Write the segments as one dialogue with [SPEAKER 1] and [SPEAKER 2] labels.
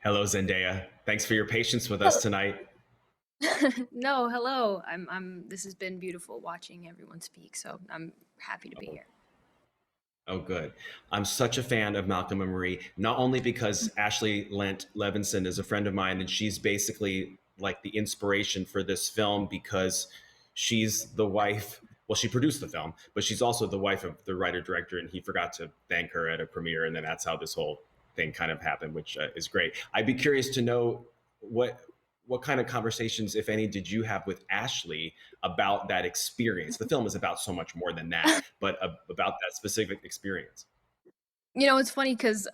[SPEAKER 1] Hello, Zendaya. Thanks for your patience with us
[SPEAKER 2] Hel-
[SPEAKER 1] tonight.
[SPEAKER 2] No, hello. This has been beautiful watching everyone speak, so I'm happy to be
[SPEAKER 1] Oh,
[SPEAKER 2] here.
[SPEAKER 1] oh, good. I'm such a fan of Malcolm and Marie, not only because Ashley Lent Levinson is a friend of mine and she's basically like the inspiration for this film because she's the wife. Well, she produced the film, but she's also the wife of the writer director, and he forgot to thank her at a premiere, and then that's how this whole thing kind of happened, which is great. I'd be curious to know what what kind of conversations, if any, did you have with Ashley about that experience? The film is about so much more than that, but about that specific experience.
[SPEAKER 2] It's funny because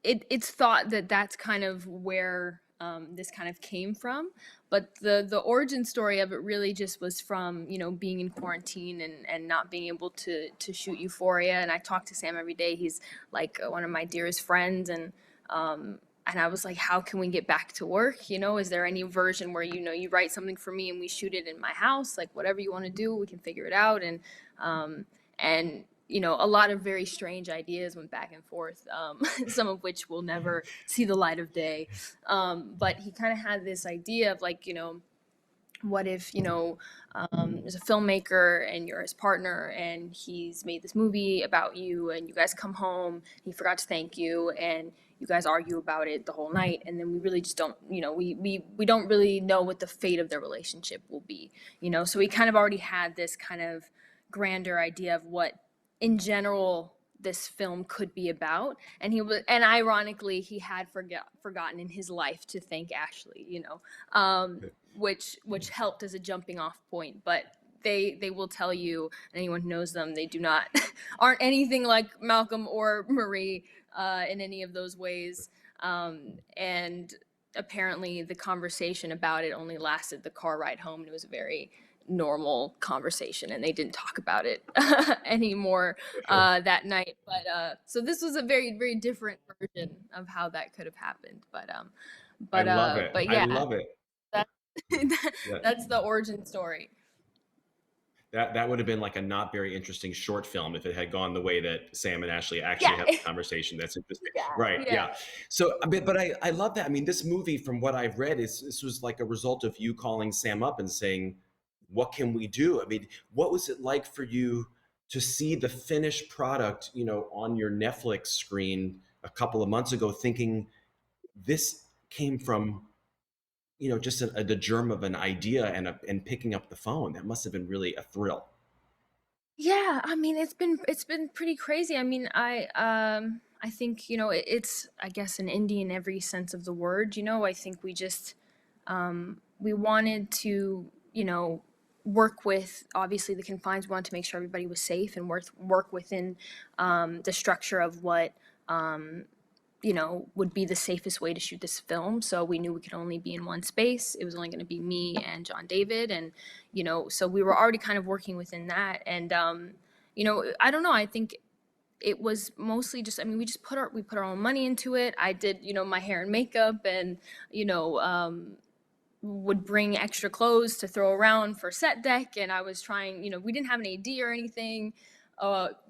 [SPEAKER 2] it's thought that that's kind of where this kind of came from, but the origin story of it really just was from being in quarantine and not being able to shoot Euphoria. And I talk to Sam every day. He's like one of my dearest friends, and I was like, how can we get back to work? Is there any version where you write something for me and we shoot it in my house? Like whatever you want to do, we can figure it out. And a lot of very strange ideas went back and forth, some of which will never see the light of day. But he kind of had this idea of like, what if there's a filmmaker and you're his partner and he's made this movie about you and you guys come home, he forgot to thank you, and you guys argue about it the whole night, and then we really just don't we don't really know what the fate of their relationship will be. So we kind of already had this kind of grander idea of what in general this film could be about, and ironically he had forgotten in his life to thank Ashley, which helped as a jumping off point. But they will tell you, anyone who knows them, they do not aren't anything like Malcolm or Marie in any of those ways. And apparently the conversation about it only lasted the car ride home, and it was a very normal conversation, and they didn't talk about it anymore that night. But so this was a very very different version of how that could have happened.
[SPEAKER 1] I love it.
[SPEAKER 2] But
[SPEAKER 1] I
[SPEAKER 2] yeah,
[SPEAKER 1] love it.
[SPEAKER 2] that,
[SPEAKER 1] That
[SPEAKER 2] that's the origin story.
[SPEAKER 1] that would have been like a not very interesting short film if it had gone the way that Sam and Ashley actually
[SPEAKER 2] Yeah,
[SPEAKER 1] have a conversation. That's interesting,
[SPEAKER 2] yeah,
[SPEAKER 1] right?
[SPEAKER 2] yeah.
[SPEAKER 1] Yeah. So, but I love that. I mean, this movie, from what I've read, is this was like a result of you calling Sam up and saying, "What can we do?" I mean, what was it like for you to see the finished product, on your Netflix screen a couple of months ago, thinking this came from just the germ of an idea and picking up the phone. That must have been really a thrill.
[SPEAKER 2] Yeah, I mean, it's been pretty crazy. I mean, I think, it's, I guess, an indie in every sense of the word. I think we wanted to, work with, obviously, the confines. We wanted to make sure everybody was safe and work within the structure of what would be the safest way to shoot this film. So we knew we could only be in one space. It was only going to be me and John David. And, so we were already kind of working within that. And, I don't know. I think it was mostly just, I mean, we put our own money into it. I did, my hair and makeup, and, you know, would bring extra clothes to throw around for set deck. And I was trying, we didn't have an AD or anything.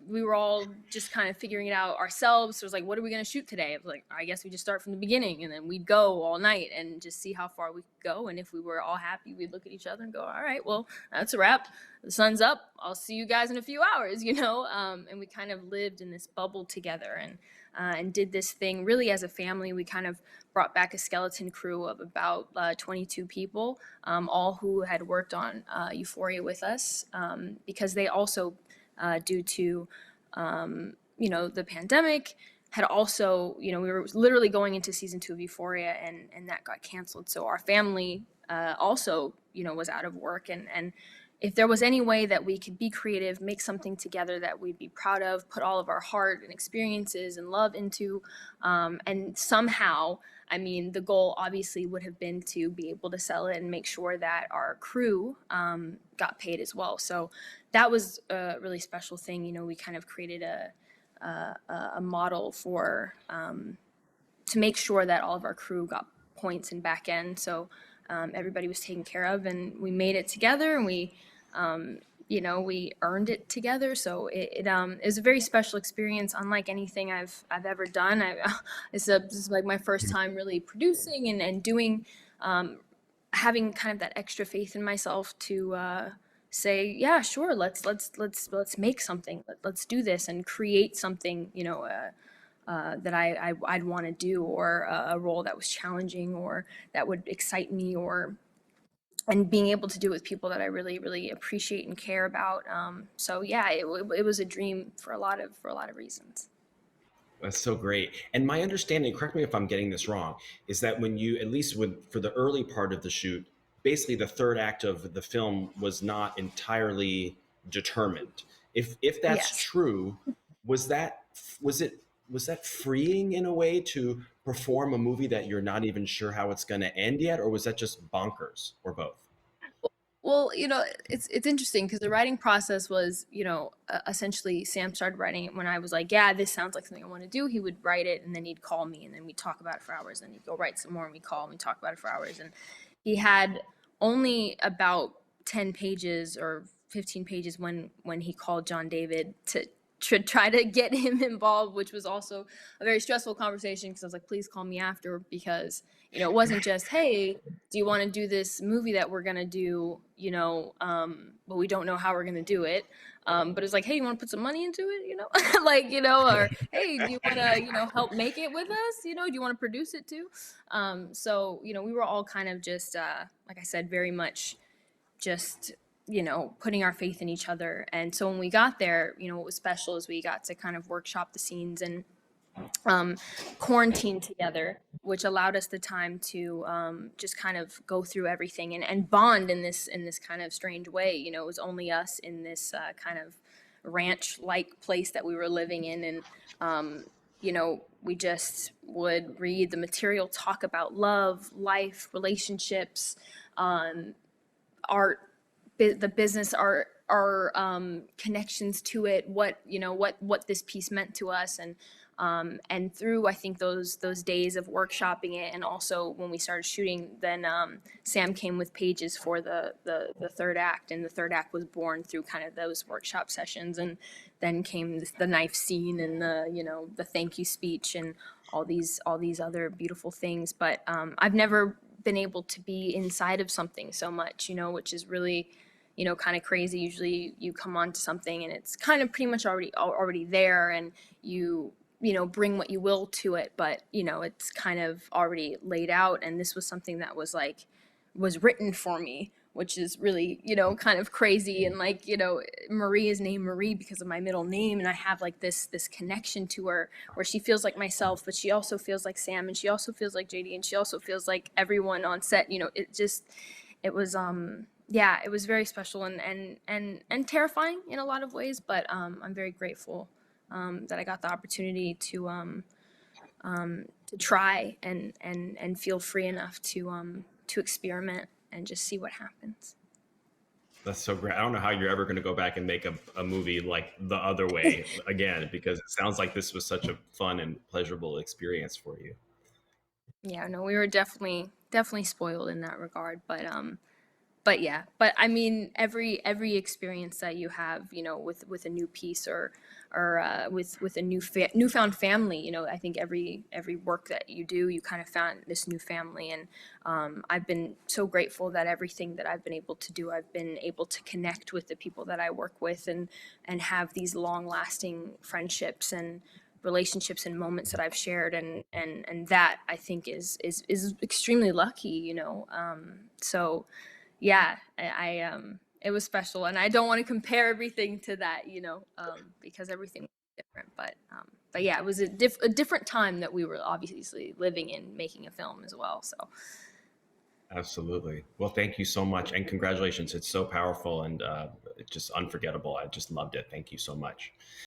[SPEAKER 2] We were all just kind of figuring it out ourselves. So it was like, what are we going to shoot today? I was like, I guess we just start from the beginning, and then we'd go all night and just see how far we could go. And if we were all happy, we'd look at each other and go, all right, well, that's a wrap. The sun's up. I'll see you guys in a few hours, and we kind of lived in this bubble together, and did this thing really as a family. We kind of brought back a skeleton crew of about 22 people, all who had worked on Euphoria with us, because they also, due to the pandemic, had also, we were literally going into season 2 of Euphoria, and that got canceled. So our family also, was out of work, and if there was any way that we could be creative, make something together that we'd be proud of, put all of our heart and experiences and love into, and somehow, I mean, the goal obviously would have been to be able to sell it and make sure that our crew got paid as well. So that was a really special thing. We kind of created a model for to make sure that all of our crew got points and back end. So everybody was taken care of, and we made it together, and we we earned it together. So it was a very special experience, unlike anything I've ever done. This is like my first time really producing and doing, having kind of that extra faith in myself to say, yeah, sure, let's make something. Let's do this and create something, that I'd want to do, or a role that was challenging or that would excite me, or and being able to do it with people that I really, really appreciate and care about. So yeah, it was a dream for a lot of reasons.
[SPEAKER 1] That's so great. And my understanding, correct me if I'm getting this wrong, is that when you, at least with for the early part of the shoot, basically the third act of the film was not entirely determined. If that's
[SPEAKER 2] Yes.
[SPEAKER 1] true, was that was that freeing in a way to perform a movie that you're not even sure how it's going to end yet, or was that just bonkers, or both?
[SPEAKER 2] Well, it's interesting because the writing process was, essentially Sam started writing it when I was like, yeah, this sounds like something I want to do. He would write it and then he'd call me and then we'd talk about it for hours. And he'd go write some more and we'd call and we'd talk about it for hours. And he had only about 10 pages or 15 pages when he called John David to try to get him involved, which was also a very stressful conversation because I was like, please call me after, because it wasn't just, hey, do you want to do this movie that we're gonna do, but we don't know how we're gonna do it. But it's like, hey, you want to put some money into it, like, or hey, do you want to, help make it with us, do you want to produce it too? So we were all kind of just, like I said, very much just putting our faith in each other. And so when we got there, what was special is we got to kind of workshop the scenes and um, quarantine together, which allowed us the time to just kind of go through everything and bond in this kind of strange way. It was only us in this kind of ranch like place that we were living in, and we just would read the material, talk about love, life, relationships, art, the business, our connections to it, what this piece meant to us. And through, I think, those days of workshopping it, and also when we started shooting, then Sam came with pages for the third act, and the third act was born through kind of those workshop sessions. And then came the knife scene and the thank you speech and all these other beautiful things. But I've never been able to be inside of something so much, which is really, kind of crazy. Usually you come onto something and it's kind of pretty much already there, and bring what you will to it, but it's kind of already laid out. And this was something that was written for me, which is really, kind of crazy. And like, Marie is named Marie because of my middle name, and I have like this connection to her where she feels like myself, but she also feels like Sam, and she also feels like JD, and she also feels like everyone on set. It was yeah, it was very special and terrifying in a lot of ways, but I'm very grateful that I got the opportunity to try and feel free enough to experiment and just see what happens.
[SPEAKER 1] That's so great. I don't know how you're ever going to go back and make a movie like The Other Way again, because it sounds like this was such a fun and pleasurable experience for you.
[SPEAKER 2] Yeah, no, we were definitely spoiled in that regard, but yeah, but I mean, every experience that you have, with a new piece, or with a newfound family, I think every work that you do, you kind of found this new family. And I've been so grateful that everything that I've been able to do, I've been able to connect with the people that I work with, and have these long lasting friendships and relationships and moments that I've shared. And that, I think, is extremely lucky, so yeah, it was special, and I don't want to compare everything to that, because everything was different. But yeah, it was a different time that we were obviously living in, making a film as well. So
[SPEAKER 1] Absolutely. Well, thank you so much, and congratulations. It's so powerful and it's just unforgettable. I just loved it. Thank you so much.